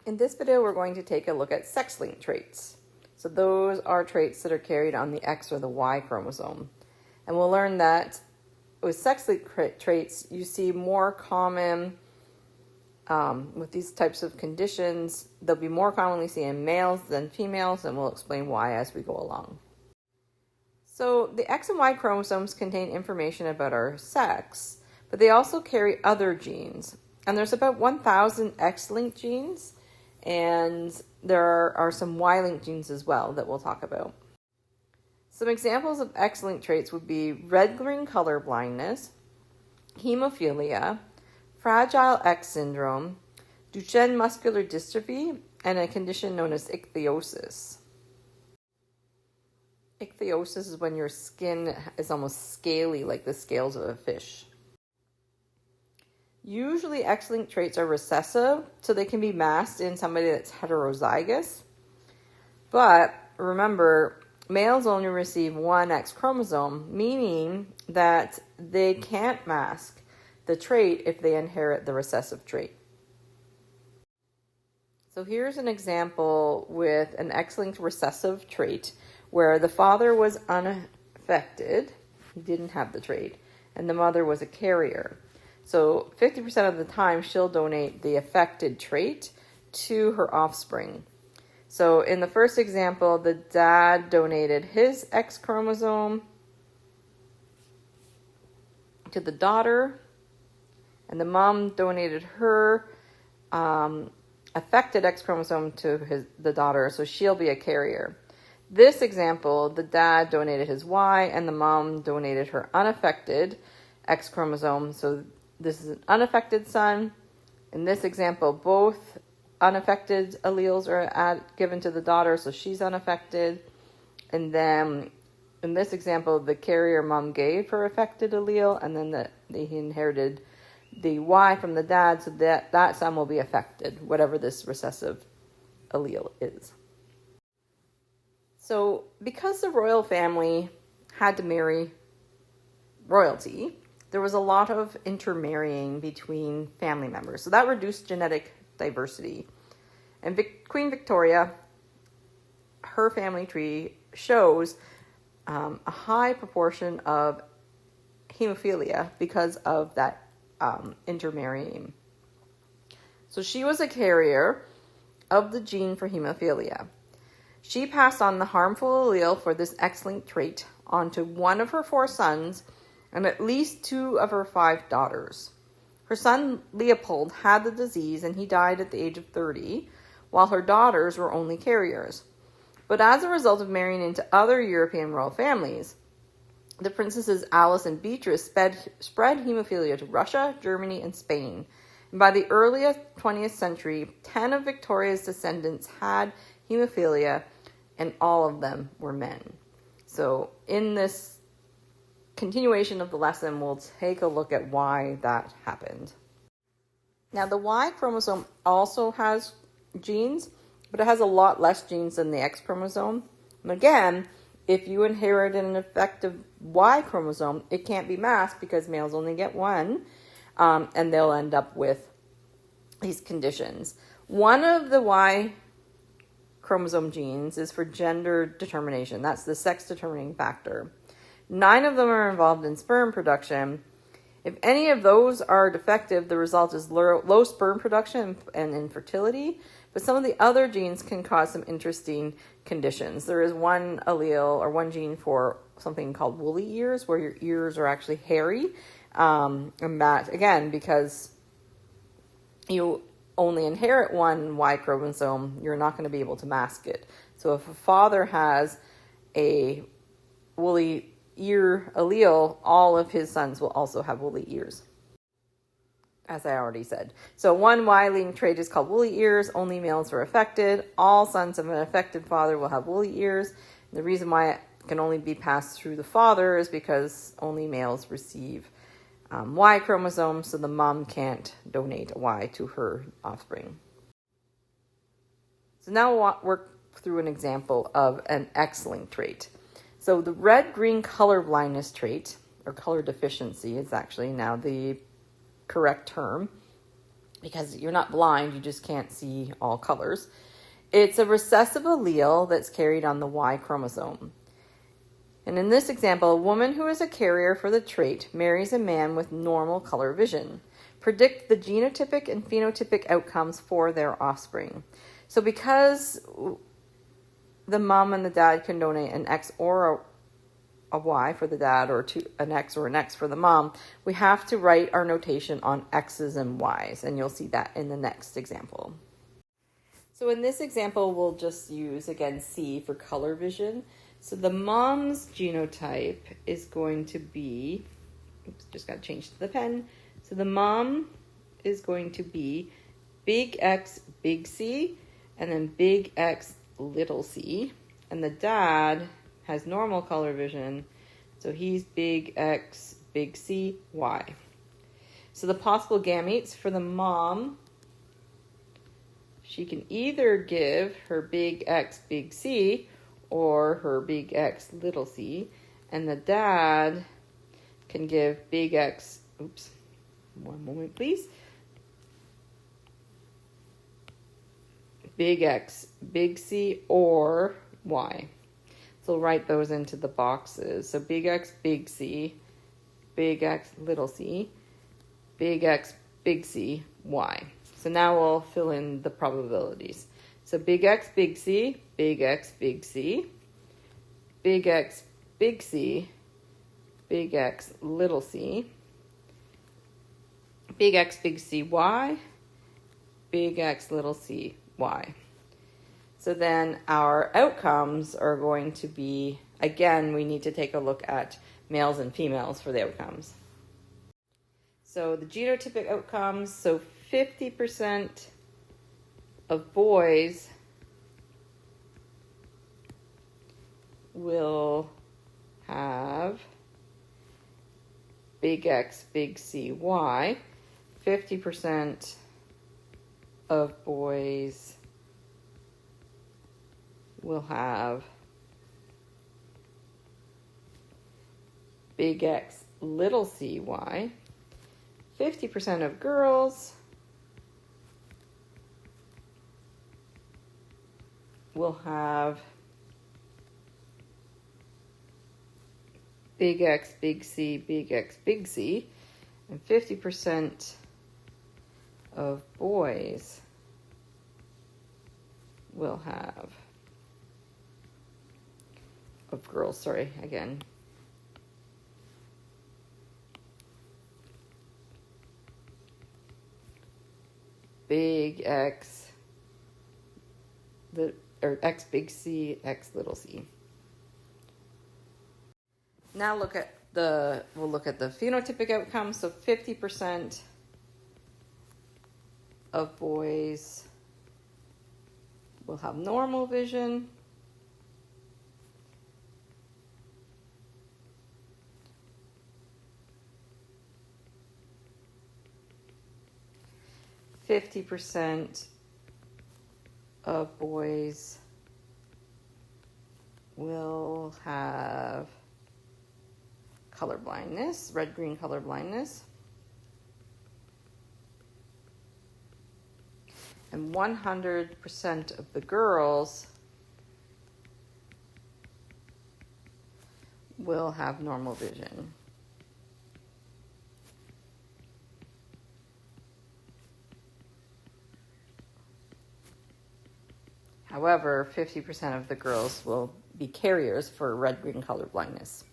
In this video, we're going to take a look at sex-linked traits. So those are traits that are carried on the X or the Y chromosome. And we'll learn that with sex-linked traits, you see more common, with these types of conditions, they'll be more commonly seen in males than females, and we'll explain why as we go along. So the X and Y chromosomes contain information about our sex, but they also carry other genes. And there's about 1,000 X-linked genes, and there are some Y-linked genes as well that we'll talk about. Some examples of X-linked traits would be red-green color blindness, hemophilia, Fragile X syndrome, Duchenne muscular dystrophy, and a condition known as ichthyosis. Ichthyosis is when your skin is almost scaly, like the scales of a fish. Usually X-linked traits are recessive, so they can be masked in somebody that's heterozygous. But remember, males only receive one X chromosome, meaning that they can't mask the trait if they inherit the recessive trait. So here's an example with an X-linked recessive trait where the father was unaffected, he didn't have the trait, and the mother was a carrier. So 50% of the time she'll donate the affected trait to her offspring. So in the first example, the dad donated his X chromosome to the daughter, and the mom donated her affected X chromosome to the daughter, so she'll be a carrier. This example, the dad donated his Y, and the mom donated her unaffected X chromosome, so this is an unaffected son. In this example, both unaffected alleles are given to the daughter, so she's unaffected. And then in this example, the carrier mom gave her affected allele, and then he inherited the Y from the dad, so that son will be affected, whatever this recessive allele is. So because the royal family had to marry royalty, there was a lot of intermarrying between family members. So that reduced genetic diversity. And Queen Victoria, her family tree shows a high proportion of hemophilia because of that intermarrying. So she was a carrier of the gene for hemophilia. She passed on the harmful allele for this X-linked trait onto one of her 4 sons and at least 2 of her 5 daughters. Her son Leopold had the disease and he died at the age of 30, while her daughters were only carriers. But as a result of marrying into other European royal families, the princesses Alice and Beatrice spread hemophilia to Russia, Germany, and Spain. And by the early 20th century, 10 of Victoria's descendants had hemophilia, and all of them were men. So in this continuation of the lesson, we'll take a look at why that happened. Now, the Y chromosome also has genes, but it has a lot less genes than the X chromosome. And again, if you inherit an affected Y chromosome, it can't be masked because males only get one, and they'll end up with these conditions. One of the Y chromosome genes is for gender determination. That's the sex determining factor. 9 of them are involved in sperm production. If any of those are defective, the result is low sperm production and infertility. But some of the other genes can cause some interesting conditions. There is one allele or one gene for something called woolly ears, where your ears are actually hairy. And that, again, because you only inherit one Y chromosome, you're not going to be able to mask it. So if a father has a woolly ear allele, all of his sons will also have woolly ears, as I already said. So one Y-linked trait is called woolly ears. Only males are affected. All sons of an affected father will have woolly ears. And the reason why it can only be passed through the father is because only males receive Y chromosomes, so the mom can't donate a Y to her offspring. So now we'll work through an example of an X-linked trait. So the red-green color blindness trait, or color deficiency is actually now the correct term, because you're not blind, you just can't see all colors. It's a recessive allele that's carried on the Y chromosome. And in this example, a woman who is a carrier for the trait marries a man with normal color vision. Predict the genotypic and phenotypic outcomes for their offspring. So because the mom and the dad can donate an X or a Y for the dad, or an X or an X for the mom, we have to write our notation on X's and Y's, and you'll see that in the next example. So in this example, we'll just use, again, C for color vision. So the mom's genotype is going to be, oops, just got to change to the pen. So the mom is going to be big X, big C, and then big X, little c. And the dad has normal color vision, so he's big X, big C, Y. So the possible gametes for the mom, she can either give her big X, big C, or her big X, little c. And the dad can give big X, oops, one moment please. Big X, big C, or Y. So write those into the boxes. So big X, big C, big X, little c, big X, big C, Y. So now we'll fill in the probabilities. So big X, big C, big X, big C, big X, big C, big X, little c, big X, big C, Y, big X, little c, Y. So then our outcomes are going to be, again, we need to take a look at males and females for the outcomes. So the genotypic outcomes, so 50% of boys will have big X, big C, Y. 50% of boys will have big X, little c, Y. 50% of girls will have big X, big C, big X, big C. And 50% of boys will have, of girls, sorry, again. Big X, or X big C, X little c. Now we'll look at the phenotypic outcomes. So 50% of boys will have normal vision. 50% of boys will have color blindness, red-green color blindness. And 100% of the girls will have normal vision. However, 50% of the girls will be carriers for red-green color blindness.